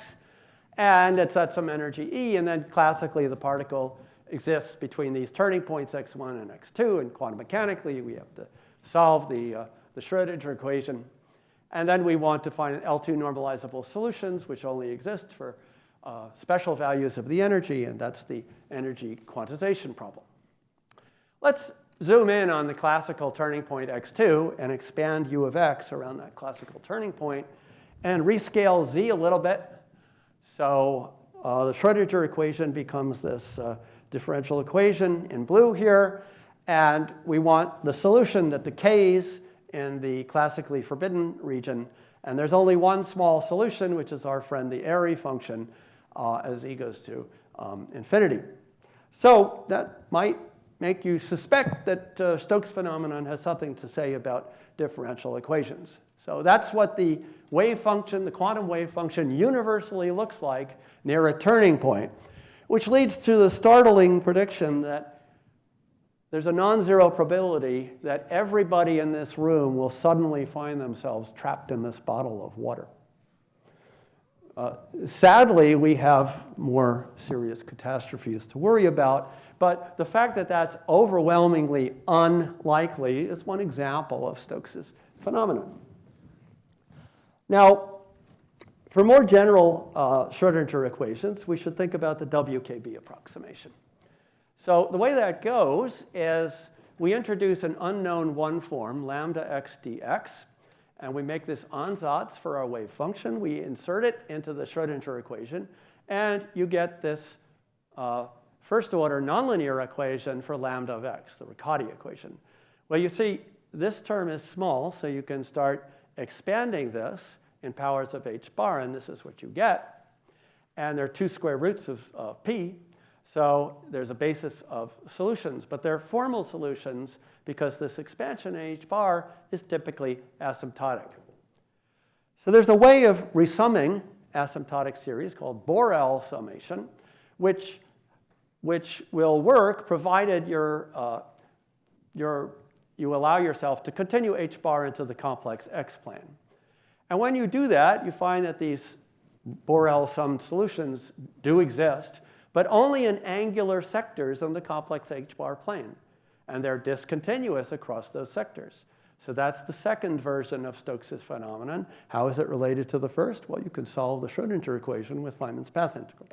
and it's at some energy E, and then classically the particle exists between these turning points x1 and x2, and quantum mechanically we have to solve the Schrödinger equation. And then we want to find L2 normalizable solutions, which only exist for special values of the energy, and that's the energy quantization problem. Let's zoom in on the classical turning point x2 and expand U of x around that classical turning point and rescale z a little bit. So the Schrödinger equation becomes this differential equation in blue here, and we want the solution that decays in the classically forbidden region. And there's only one small solution, which is our friend the Airy function as e goes to infinity. So that might make you suspect that Stokes' phenomenon has something to say about differential equations. So that's what the wave function, the quantum wave function, universally looks like near a turning point, which leads to the startling prediction that there's a non-zero probability that everybody in this room will suddenly find themselves trapped in this bottle of water. Sadly, we have more serious catastrophes to worry about, but the fact that that's overwhelmingly unlikely is one example of Stokes' phenomenon. Now, for more general Schrödinger equations, we should think about the WKB approximation. So the way that goes is we introduce an unknown one form, lambda x dx, and we make this ansatz for our wave function. We insert it into the Schrödinger equation, and you get this first-order nonlinear equation for lambda of x, the Riccati equation, Well, you see, this term is small, so you can start expanding this in powers of h bar, and this is what you get. And there are 2 square roots of p, so there's a basis of solutions. But they're formal solutions because this expansion in h bar is typically asymptotic. So there's a way of resumming asymptotic series called Borel summation, which will work provided you allow yourself to continue h bar into the complex x-plane. And when you do that, you find that these Borel summed solutions do exist, but only in angular sectors on the complex h bar plane. And they're discontinuous across those sectors. So that's the second version of Stokes' phenomenon. How is it related to the first? Well, you can solve the Schrödinger equation with Feynman's path integral.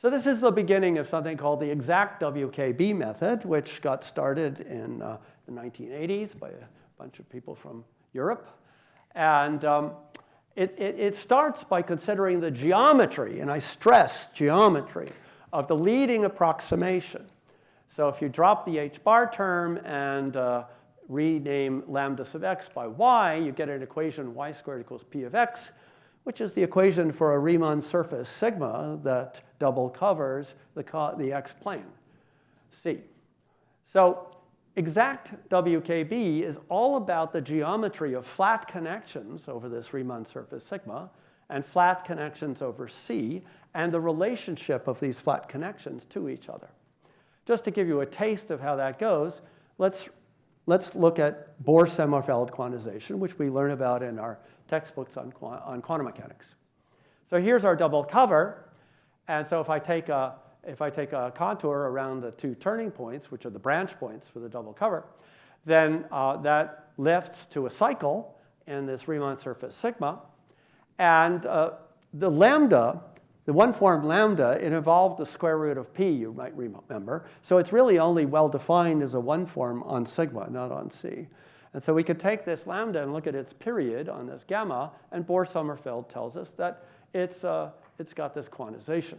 So this is the beginning of something called the exact WKB method, which got started in the 1980s by a bunch of people from Europe. And it starts by considering the geometry, and I stress geometry, of the leading approximation. So if you drop the h bar term and rename lambda sub x by y, you get an equation y squared equals p of x, which is the equation for a Riemann surface sigma that double covers the x-plane, C. So exact WKB is all about the geometry of flat connections over this Riemann surface sigma and flat connections over C and the relationship of these flat connections to each other. Just to give you a taste of how that goes, let's look at Bohr-Sommerfeld quantization, which we learn about in our textbooks on quantum mechanics. So here's our double cover. And so if I take a contour around the 2 turning points, which are the branch points for the double cover, then that lifts to a cycle in this Riemann surface sigma. And the lambda, the one-form lambda, it involved the square root of p, you might remember. So it's really only well-defined as a one-form on sigma, not on C. And so we could take this lambda and look at its period on this gamma, and Bohr-Sommerfeld tells us that it's got this quantization.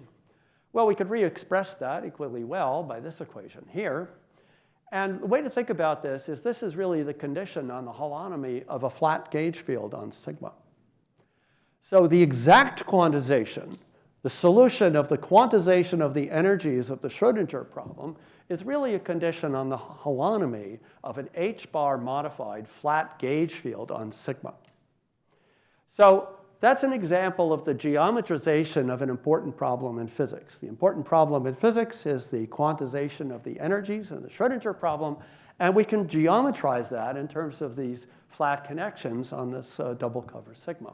Well, we could re-express that equally well by this equation here. And the way to think about this is really the condition on the holonomy of a flat gauge field on sigma. So the exact quantization, the solution of the quantization of the energies of the Schrödinger problem, is really a condition on the holonomy of an h-bar modified flat gauge field on sigma. So that's an example of the geometrization of an important problem in physics. The important problem in physics is the quantization of the energies in the Schrödinger problem, and we can geometrize that in terms of these flat connections on this double cover sigma.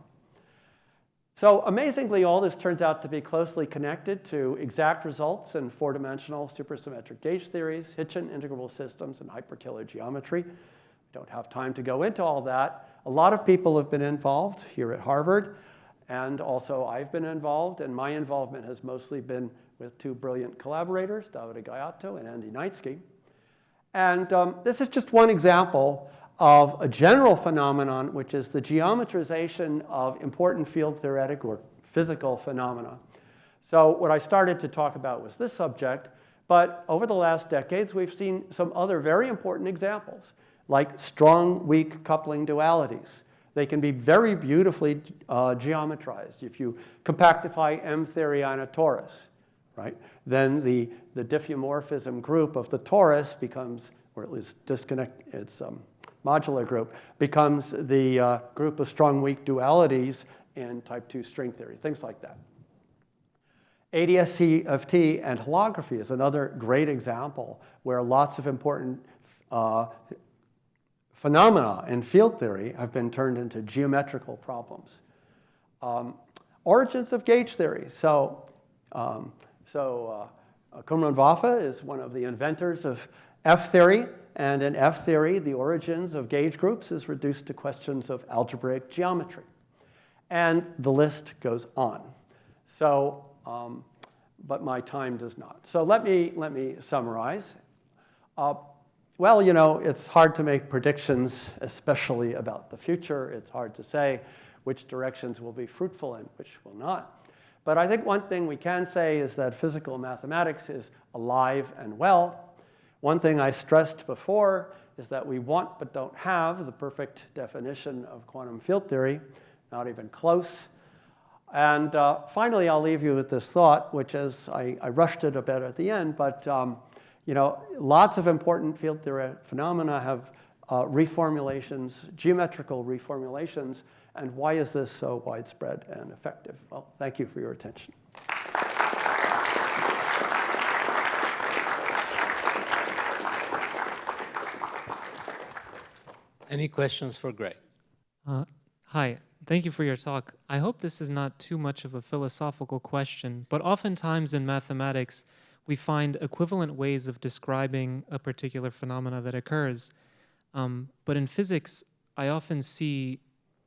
So amazingly, all this turns out to be closely connected to exact results in 4-dimensional supersymmetric gauge theories, Hitchin integrable systems, and hyperkähler geometry. We don't have time to go into all that. A lot of people have been involved here at Harvard, and also I've been involved, and my involvement has mostly been with 2 brilliant collaborators, Davide Gaiato and Andy Kneitzke. And this is just one example of a general phenomenon, which is the geometrization of important field theoretic or physical phenomena. So what I started to talk about was this subject, but over the last decades, we've seen some other very important examples, like strong-weak coupling dualities. They can be very beautifully geometrized. If you compactify M theory on a torus, right, then the diffeomorphism group of the torus becomes, or at least disconnect its modular group, becomes the group of strong-weak dualities in type 2 string theory, things like that. ADS-C of T and holography is another great example where lots of important phenomena in field theory have been turned into geometrical problems. Origins of gauge theory. So Qumran Vafa is one of the inventors of F theory. And in F theory, the origins of gauge groups is reduced to questions of algebraic geometry. And the list goes on. So, but my time does not. So let me summarize. Well, you know, it's hard to make predictions, especially about the future. It's hard to say which directions will be fruitful and which will not. But I think one thing we can say is that physical mathematics is alive and well. One thing I stressed before is that we want but don't have the perfect definition of quantum field theory, not even close. And finally, I'll leave you with this thought, which is, I rushed it a bit at the end, but lots of important field theory phenomena have reformulations, geometrical reformulations, and why is this so widespread and effective? Well, thank you for your attention. Any questions for Greg? Hi, thank you for your talk. I hope this is not too much of a philosophical question, but oftentimes in mathematics, we find equivalent ways of describing a particular phenomena that occurs. But in physics, I often see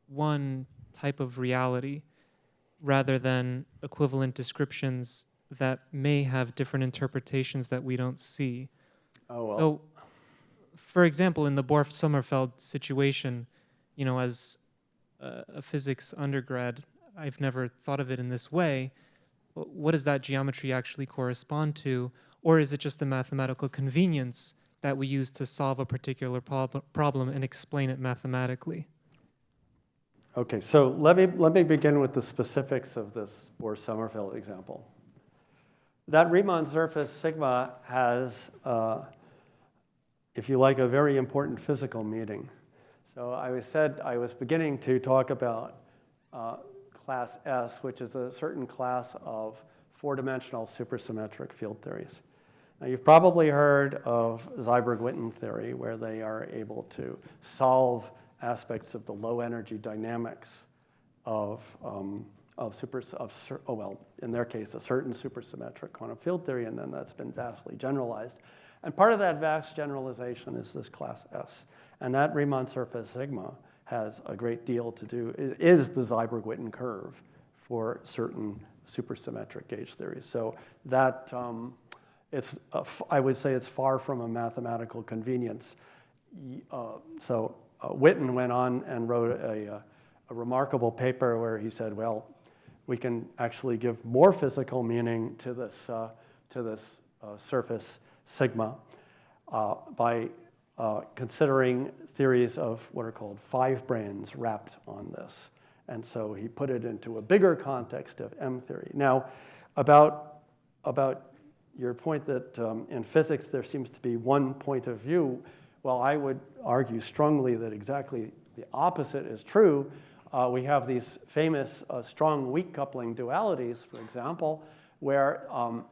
one type of reality rather than equivalent descriptions that may have different interpretations that we don't see. Oh, well. So, for example, in the Bohr-Sommerfeld situation, as a physics undergrad, I've never thought of it in this way. What does that geometry actually correspond to? Or is it just a mathematical convenience that we use to solve a particular problem and explain it mathematically? Okay, so let me begin with the specifics of this Bohr-Sommerfeld example. That Riemann surface sigma has, if you like, a very important physical meaning. So I was beginning to talk about class S, which is a certain class of four-dimensional supersymmetric field theories. Now, you've probably heard of Seiberg-Witten theory, where they are able to solve aspects of the low-energy dynamics of in their case, a certain supersymmetric quantum field theory, and then that's been vastly generalized. And part of that vast generalization is this class S. And that Riemann surface sigma has a great deal to do, it is the Seiberg-Witten curve for certain supersymmetric gauge theories. So that, I would say it's far from a mathematical convenience. Witten went on and wrote a remarkable paper where he said, well, we can actually give more physical meaning to this surface sigma by considering theories of what are called five branes wrapped on this. And so he put it into a bigger context of M theory. Now, about your point that in physics there seems to be one point of view, well, I would argue strongly that exactly the opposite is true. We have these famous strong weak coupling dualities, for example, where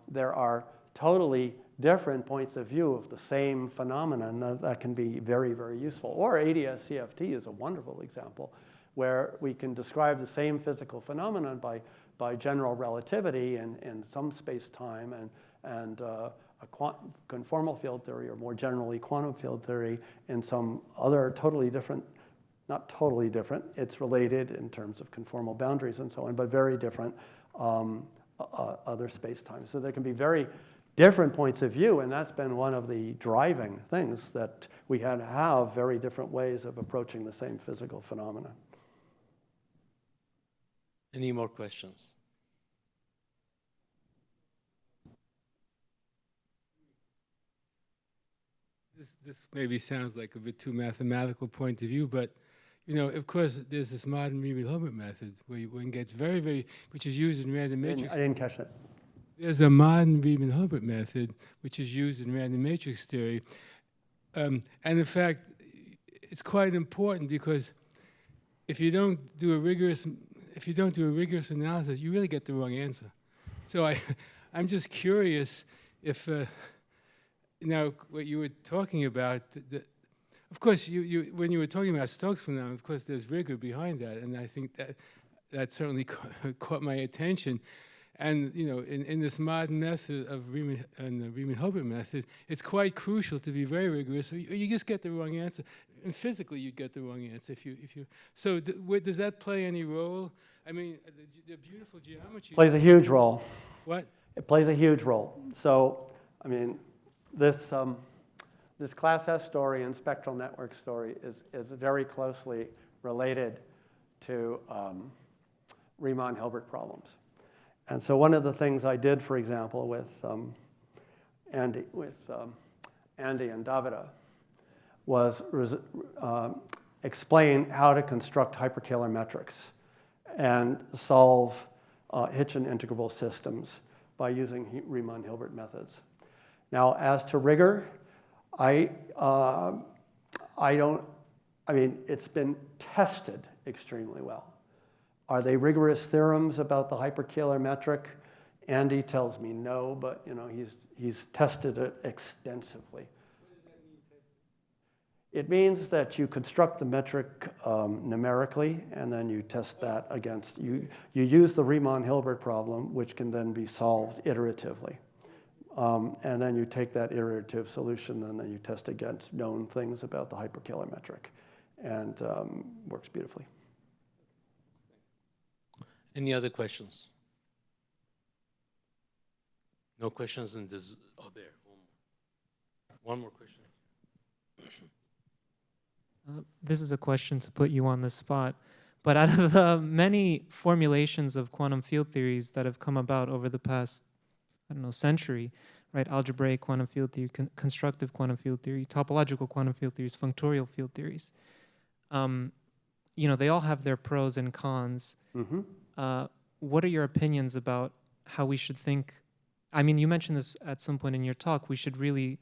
there are totally different points of view of the same phenomenon that can be very, very useful. Or ADS-CFT is a wonderful example where we can describe the same physical phenomenon by general relativity in some space-time and a conformal field theory, or more generally quantum field theory, in some other totally different, not totally different, it's related in terms of conformal boundaries and so on, but very different other space-time. So there can be very different points of view, and that's been one of the driving things, that we had to have very different ways of approaching the same physical phenomena. Any more questions? This maybe sounds like a bit too mathematical point of view, but of course, there's this modern Riemann-Hilbert method where one gets very, which is used in random matrix. I didn't catch that. There's a modern Riemann-Hilbert method which is used in random matrix theory, and in fact, it's quite important because if you don't do a rigorous analysis, you really get the wrong answer. So I'm just curious if now what you were talking about. Of course, when you were talking about Stokes phenomenon, of course, there's rigor behind that, and I think that certainly caught my attention. And in this modern method of the Riemann-Hilbert method, it's quite crucial to be very rigorous. So you just get the wrong answer, and physically you get the wrong answer if you. So does that play any role? I mean, the beautiful geometry Plays a huge role. What? It plays a huge role. So, I mean, this class S story and spectral network story is very closely related to Riemann-Hilbert problems. And so one of the things I did, for example, with Andy and Davida, was explain how to construct hyperkähler metrics and solve Hitchin integrable systems by using Riemann-Hilbert methods. Now, as to rigor, it's been tested extremely well. Are they rigorous theorems about the hyperkähler metric? Andy tells me no, but he's tested it extensively. It means that you construct the metric numerically, and then you test that against, you use the Riemann-Hilbert problem, which can then be solved iteratively. And then you take that iterative solution, and then you test against known things about the hyperkähler metric, and works beautifully. Any other questions? No questions in this, oh, there, one more question. This is a question to put you on the spot, but out of the many formulations of quantum field theories that have come about over the past, century, right? Algebraic quantum field theory, constructive quantum field theory, topological quantum field theories, functorial field theories. They all have their pros and cons. Mm-hmm. What are your opinions about how we should think? I mean, you mentioned this at some point in your talk. We should really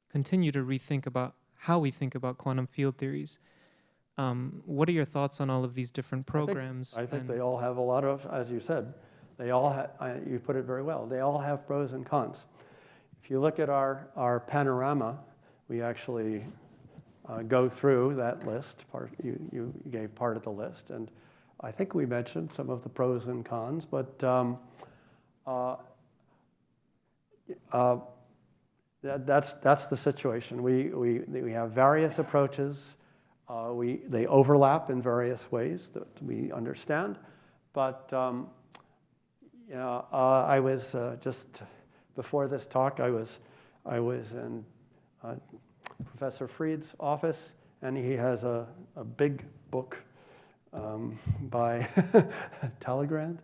continue to rethink about how we think about quantum field theories. What are your thoughts on all of these different programs? I think they all have a lot of, as you said, they all you put it very well, they all have pros and cons. If you look at our panorama, we actually go through that list. You gave part of the list, and I think we mentioned some of the pros and cons, but that's the situation. We have various approaches. They overlap in various ways that we understand, but I was just before this talk, I was in Professor Fried's office, and he has a big book by Talleyrand,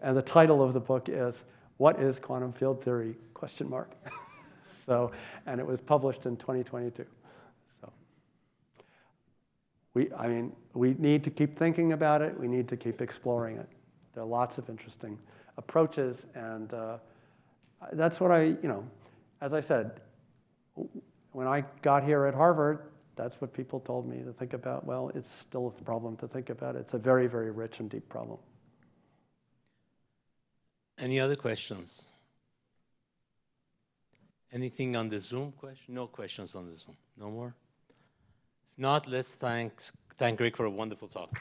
and the title of the book is "What is Quantum Field Theory?" ? So, and it was published in 2022. So, we need to keep thinking about it. We need to keep exploring it. There are lots of interesting approaches, and that's what as I said, when I got here at Harvard, that's what people told me to think about. Well, it's still a problem to think about. It's a very, very rich and deep problem. Any other questions? Anything on the Zoom question? No questions on the Zoom. No more? If not, let's thank Greg for a wonderful talk.